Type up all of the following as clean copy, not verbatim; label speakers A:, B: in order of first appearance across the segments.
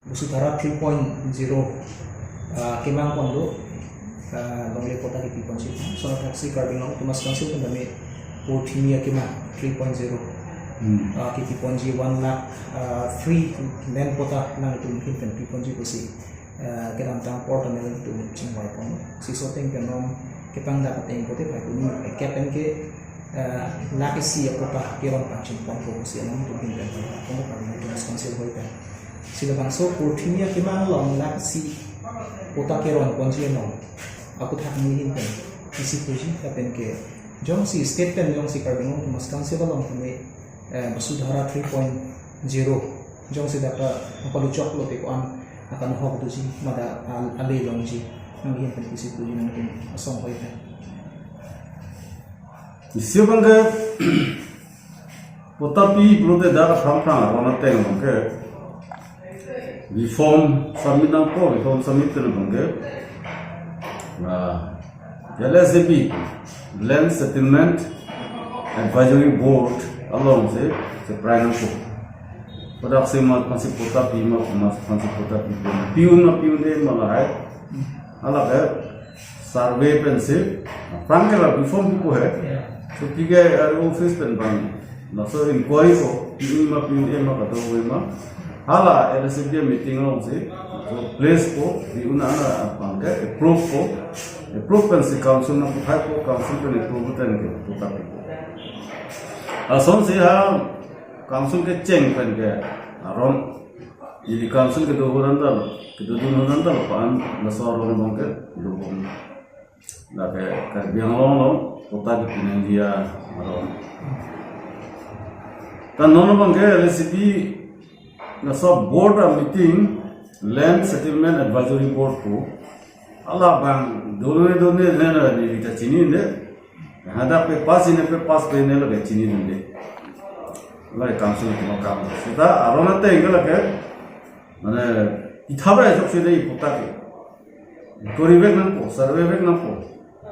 A: Busudhara 3.0 Kimang Pondo Longle Kota ki Piponsi Sonotaxi Cardinal Tumas Council Kami Portimia Kimang 3.0 ki Piponji 1 lakh 3 men kota nang itu mungkin kan Piponji kusi kerantang port dan itu cingwai pon si soteng penom kepang dapat yang kote pai kuni kapen ke nakisi kota kiron pachin pon ko si anam tu bin dan kono kan Tumas Council hoi kan sila bangso Portimia Kimang long nakisi kota kiron ponji no aku tak mungkin kan isi puji kapen ke jong si state pen jong si Cardinal Tumas Council long kami Busudhara 3.0 jong si dapat palucok lo pekuan akan hok tu si mada alay long si mungkin kan isi puji mungkin asong hoi kan
B: isi bangga potapi blote dar pram ronateng bangga reform submitang ko reform submit kan bangga LSAB Land Settlement Advisory Board along se prime ko pada sema masih potapi masih potapi piun de malai ala है survey pensi prangkela reform ko है so tiga office pen bang na so inquiry ko piun ma ka do we ma hala LSAB meeting long se so place ko piun ana bang ke approve pensi council na ko council pen approve ten ke potapi ason se ha council ke cheng pen ke aron jadi council ke do randal ke do randal pan na so ron bang ke do bang la ke biang long kota di India aron tan non bang ke LCP na so board meeting land settlement advisory board ko ala bang done na ni ta chini ne hada pe pass pe ne lage chini ne lai council ko kam sita arona te ingala ke mane ithaba sok se dei potake koribek nan po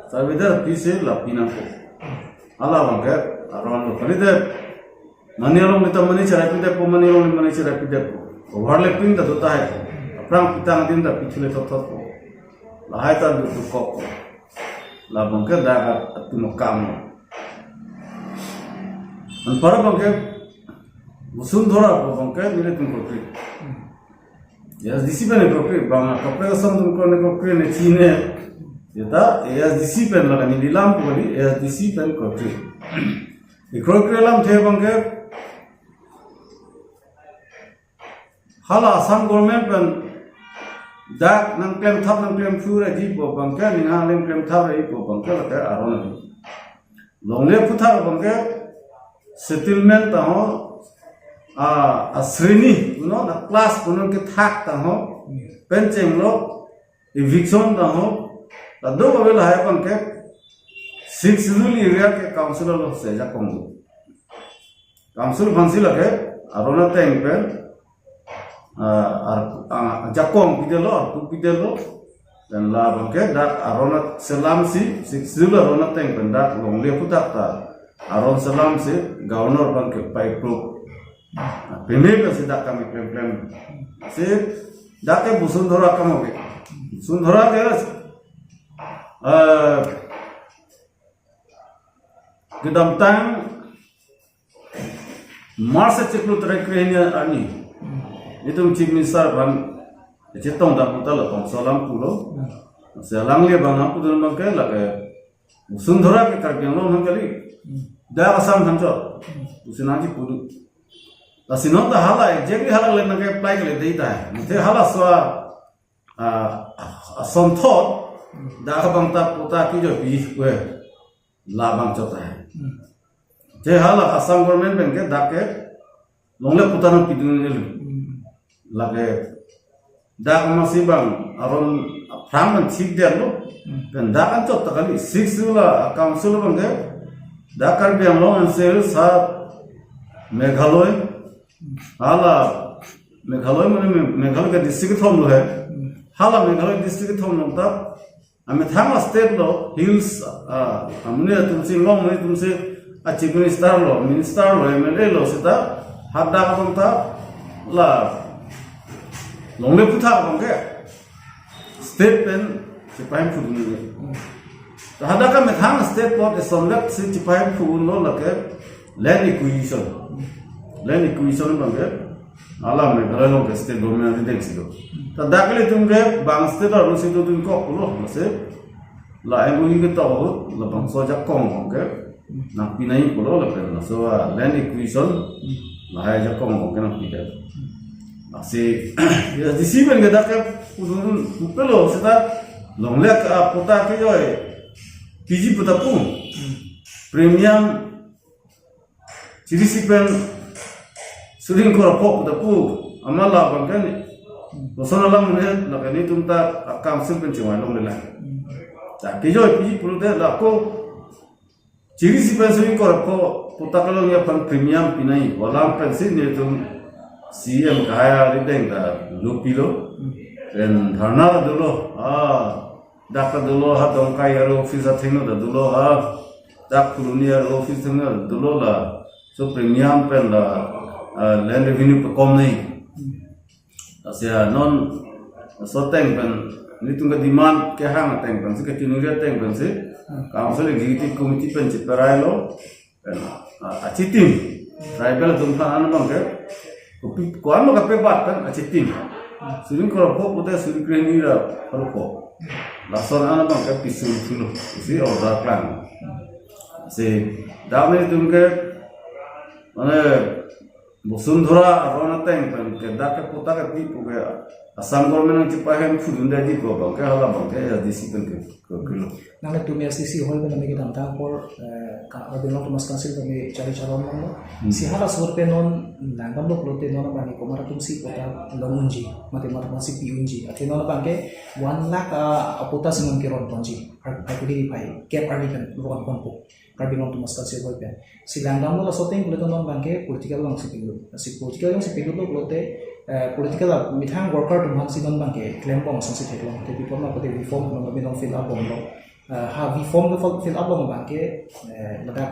B: survey da pise lapina ko ala bangke arona ko de manialong nita mani chara pide ko manialong mani chara pide ko overlapping da dota hai apram pitang din da pichule tot ko lahai ta du ko la bangke da atu no kam an para bangke Busudhara ko bangke nile tum kokri SDC pen kokri bang kapre sam tum ko ne kokri ne chine yata SDC pen laga ni dilam ko ni SDC pen kokri e kokri lam the bangke hala Assam government pen dak nang klem pura di po bangke ni ha lem klem thap ri po bangke la arona longle puthar bangke settlement ta ho श्रेणी ना क्लास के थाक हो पेंचेंग लो इविक्शन हो दो बबेल है पन के 6 शेड्यूल एरिया के काउंसिल लो से जा कोंगो काउंसिल फंसी लगे अरोना टेंग पे जाकोंग पिदेलो तु पिदेलो dan la bangke dak arona selam si 6 शेड्यूल अरोना टेंग पे dak लोंगले पुताक ता aron selam si governor bangke pai pro Pembe pe sidak kami plan sip dake Busudhara kamo ke Busudhara ke kedam tang Mars ceklu terekrenya ani itu chief minister ban cetong da putal tong salam pulo salang le bang apu dun bang ke la ke Busudhara ke karbiang lo nang kali da asam hancho usinaji pudu Lasino ta hala exactly hala le nang apply ke le deita hai muthe hala swa asonthot da ka bang ta puta ki jo bi we la bang chota hai je hala Assam government bank ke da ke longle puta na pidun ne lage da ka masi bang aron phram thik der lo kan da kan chota kali 6 la council bang ke da kar bi am lo an sel sa Meghalaya हाला मेघालय माने मेघालय का डिस्ट्रिक्ट थम लो है हाला मेघालय डिस्ट्रिक्ट थम लो ता हमें थांगा स्टेट लो हिल्स हमने तुमसे लोंग में तुमसे चीफ मिनिस्टर लो एमएलए लो सिता हादा का ता ला long le putha bang ke state pen sipai phu ni hada ka methang state board somlak si sipai phu no la ke land acquisition bang ke alam me garalo ke state government de sido ta dakle tum ke bang state ro sido tum ko lo se la ai ke to la bang so ja kong bang ke na pinai ko lo la pe na so land acquisition la hai ja kong bang ke na pi asi ya disiben ke dakle uzun pelo seta longlek puta ke joy piji puta pu premium cirisipen suring ko rapok puta pu amala bangkan bosona lam ne la kani tumta akam simpen chwa long le la ta ke joy piji puta la ko cirisipen suring ko rapok puta kalong ya pan premium pinai wala pensin ne tum CM kaya rideng da lupilo dan dharna dulu dakta dulu dong kaya office thingno da dulu dak colonial office thingno dulu la so premium pen la land revenue pe kom nei asia non so teng pen ni tunga demand ke hang teng pen ke kinuria teng pen se council executive committee pen chiparai lo pen achitim tribal tumpa an bang ke kuan mo kape bat kan achitim suring ko po puta suring kreni ra ko lason ana bang ka pisul fulo si order plan se dame tum ke mane bosundhara arona teng pen ke dak puta ka pi pu ke asam government chi pahem fudunda di ko bang ka hala bang ke disipen ke kilo
A: nang tu mi SDC hol ben nami kita por ka abelong tumas kansil kami cari calon mo si hala surte non nangam lo prote non bani ko mara tum si pota longunji mate mara masih piunji ate non bangke 1 lakh aputa singon kiron tonji ai kudi pai cap artikan bukan konpo kabelong tumas kansil hol ben si langam lo soteng kulo non bangke political lang si pilu si political lang si pilu lo prote political mithang worker tum han si non bangke claim bong sang si theklo te people na kote reform no kami non fill up bong lo ha reform no fill up bong bangke lada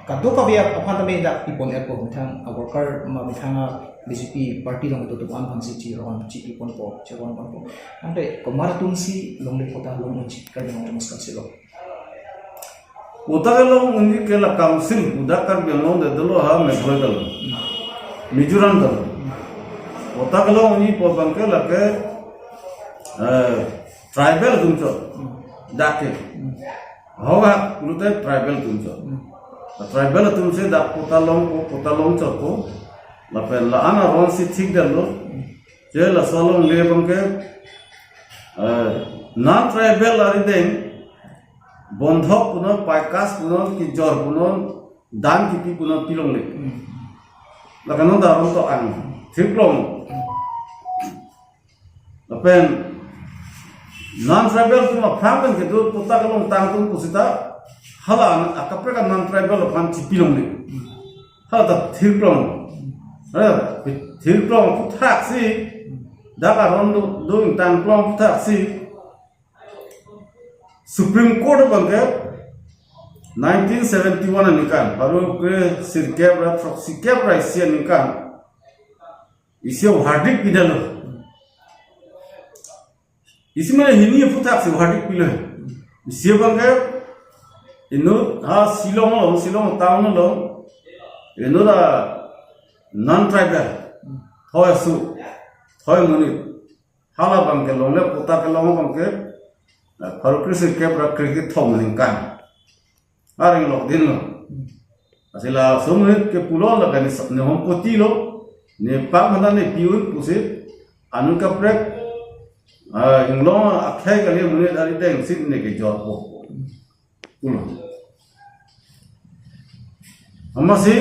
A: kadto ka bia aphan tame da ipon app ko mithang worker ma mithang BJP party long to an han si chi ron chi ipon po cheron po ante komar tum si long le kota long chi ka no mas kan silo
B: utakalo ungi ke la council udakar belong de dolo ha me brodal mijuran dalo utakalo ungi po bangke la ke tribal tumcho dake hoga ulute tribal tumcho tribal tumse da putalong choko la pe la ana ron si thik dalo je la solong le bangke non tribal ari deng bondhok puno paikas puno ki jor puno dan ki puno pilong le la kanu da ron to an thiklong la pen non tribal puno phamen ke do puta kalong tang tung kusita hala akapre ka non tribal pan chi pilong le hala da thiklong thiklong puthak si da ka ron do tang klong puthak si Supreme Court bangke 1971 nikan baru ke sirkebra proxykebra isia nikan isia verdict pidalo isi mana hini putak si verdict pilo isia bangke inu ha silong town lo inu da non tribal hoy su hoy muni hala bangke longle putak long bangke Parukrisir kebra kriket thom lingkan, aring lok din lo, asila sumrit ke pulau la kani ne hom poti lo, ne pak mana ne piun pusit, anu kaprek, inglong akhai kali mune dari teng sit ne ke jor po, pulau. Amasi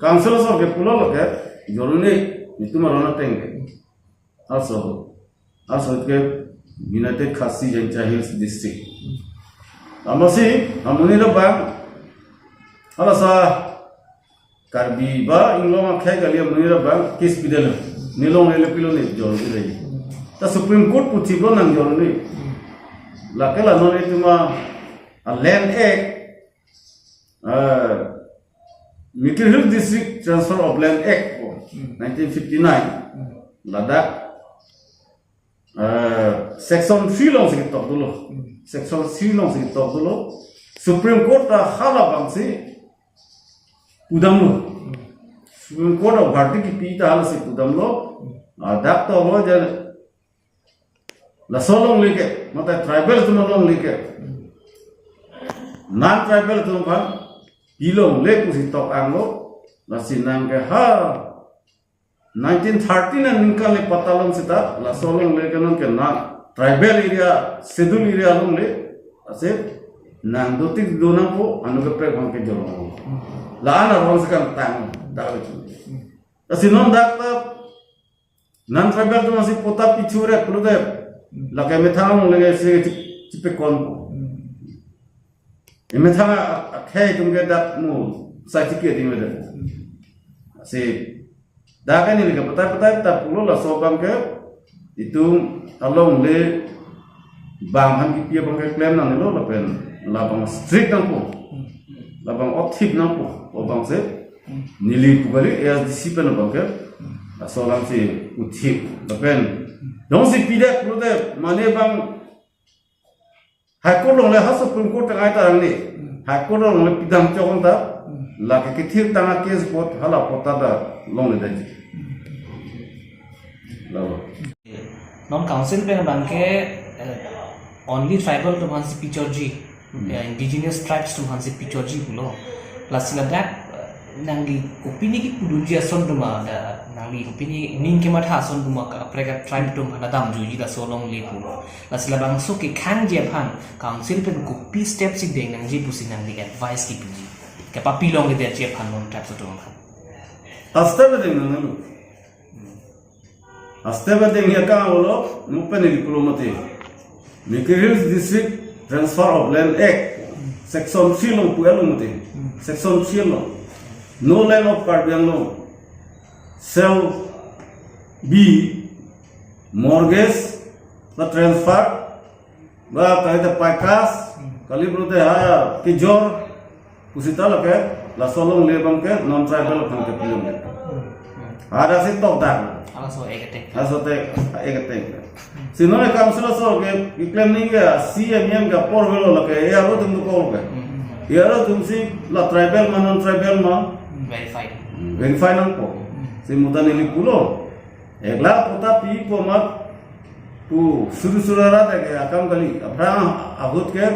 B: council so ke pulau lo ke jorune itu marona teng ke, also ke United Khasi Jancha Hills District. Amasi amuni lo bang alasa karbi ba inglong akhai kali amuni lo bang case bidelo nilong ele pilo ne jor ile ta Supreme Court puthi lo nang jor ni lakela no ituma a land act Mikil Hills District Transfer of Land Act 1959 Ladakh section 3 long se tok dulu section 3 long se tok dulu Supreme Court ta hala bangsi udam lo Supreme Court of Bharti ki pi ta hala se udam lo dak to ho je la solong leke mata tribal tu long leke non tribal tu kan ilong le ku si tok ang lo la sinang ke ha 1913 and ninkale patalong sita la solong le kanon ke na tribal area schedule area long le ase nang dotik dona po anu ke pre kon ke jolo la ana ron sekan tang dawe ase non dakta nan tribal to masih pota pichure klude la ke methang le se chipe kon methang khe tum ke dak mu sa chike ding le ase dah kan ini kita tak perlu lah sobang ke itu along le banghan kita bang ke claim nang lo lapen labang strict nang po labang optif nang po obang se nili pugari ASDC pen bang ke asolang si utip lapen dong si pide perlu de mane bang hakor long le haso Supreme Court tang ai tarang ni hakor long le pidang chokong ta la ke kithir tanga case pot hala pota da long le daji
A: non council pe bangke only tribal to hansi pichorji indigenous tribes to hansi pichorji pulo plus that nangi opini ki pudunji ason duma nangi opini ning ke matha ason duma ka prega tribe to mana dam juji da solong le pulo plus la bangso ke khang je phan council pe kopi steps si deng nang ji pusi nang di advice ki puji ke papilong ke je phan non tribes to phan
B: asta deng nang Asteva deng ya ka olo nupen diplomate Mikirils District Transfer of Land Act section 3 long puelo mate section 3 long no land of Karbiang long shall be mortgage the transfer ba kahit paikas kalibro te ha kijor kusita lake la solong lebang ke non tribal kan ke pilom ada si tok dak
A: also egate
B: sino ne council so ke claim ni ga CMM ga por velo la ke ya ro tum ko ke ya ro tum si la tribal man non tribal ma verify nang ko si mudan ni pulo egla pota pi ko ma tu suru surara de ke akam kali apra ahut ke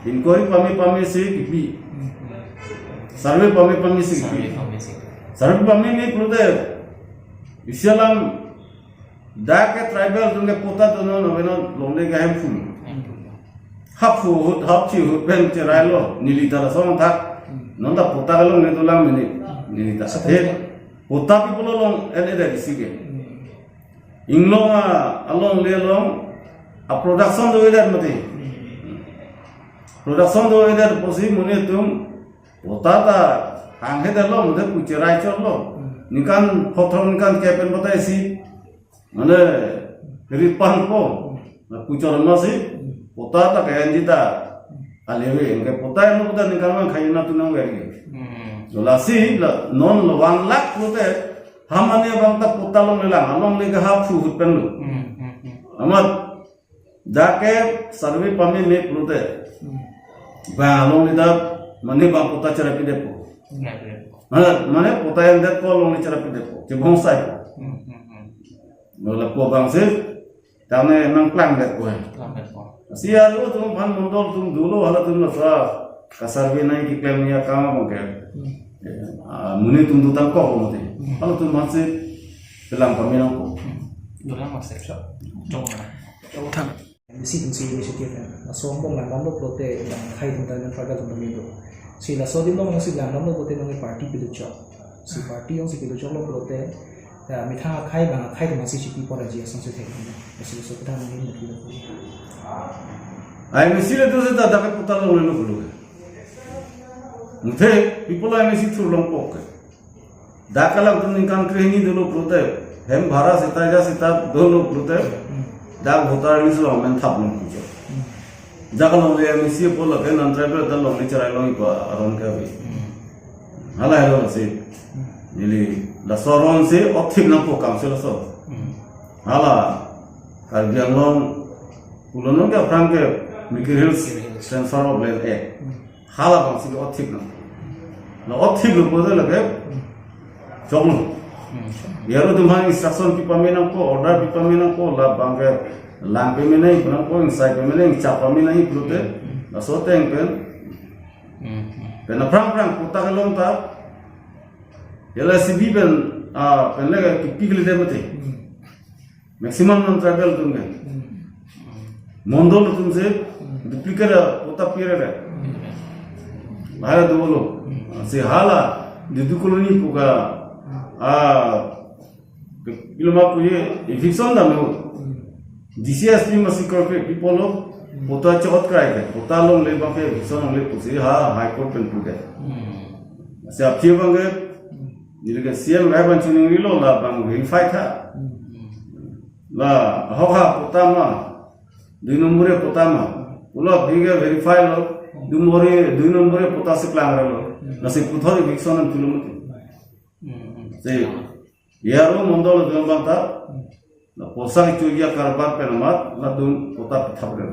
B: inquiry pami si kipi survey pami si kipi survey pami ni pulo de Islam dah ke tribal tu ke pota tu no no londe ke hamful hapfu hapchi ben cerai lo nili tara song tak nonda pota kalau ne tu lang nili tak pota people long ene dari sige inglong along le long a production do eder mati production do eder posi mune tum pota ta hanghe de lo mudhe kucherai chol lo nikan hothon nikan kepen batai si mane ripan po kuchor masi pota ta kayan jita alewe engke pota no pota nikan man khayna tunang gari jolasi non 1 lakh pute hamane bang ta pota long lelang along le ha phu pen lu amat dake survey pami me pute ba along le da mane bang pota chara pide po mana pota yang det ko long ni cara pide ko jebong sai ko nola ko bang se tane nang plan det ko sia ru tum ban mondol tum dulo hala tum na sa kasar be nai ki claim ya kama mo ke muni tum du tam ko mo te hala tum ma se pelang paminang ko
A: dolang mas so coba tham si initiative na so bong lang lo prote yang khai tum tan faga tum mi do si la so dim lo si lang lo prote nang party pilu chok si party yang si pilu chok lo prote mitha khai bang khai tum si chipi pora ji asang se the si so ta nang ni pilu
B: ai mesile tu se ta da ke puta lo lo muthe people ai mesi thur long pok da kala tum nikan krehni dolo prote hem bhara sita ja sita dolo prote da bhotar ni so men thap long pujo Jangan orang yang mesti pola kan antara berada dalam bicara lagi orang kami. Halah halah sih. Jadi la soron se aktif nampak kaum selaso. Halah Karbi Anglong Ulono ke Frank ke Mikir Hills Transfer of Land Act hala bang sih otik na otik lu bodoh lagi jomlo biar tu mana instruction pipa menang ko order pipa menang ko lah bang ke lampe menang ko nang ko inside menang capa menang itu te na sote engken pena prang kota kelong ta yala sibi ben penlega kipikli demate maximum non travel tunge mondol tunse duplicate kota pirere bahaya dulu si hala di dukuluni puka ilmu puye eviction damu DCSP masih korporate people kota cakot kaya kota long le bangke eviction long le pusi high court pen puke si apti bangke jadi ke CM raban cuning rilo lah bang verify tha lah hoka kota ma 2 নম্বরে kota ma ulo biga verify lo 2 নম্বরে kota seklang rilo nasi puthor eviction an tulum se yaro mondol gambang ta na posang chugia karbar penamat la dun kota pithapre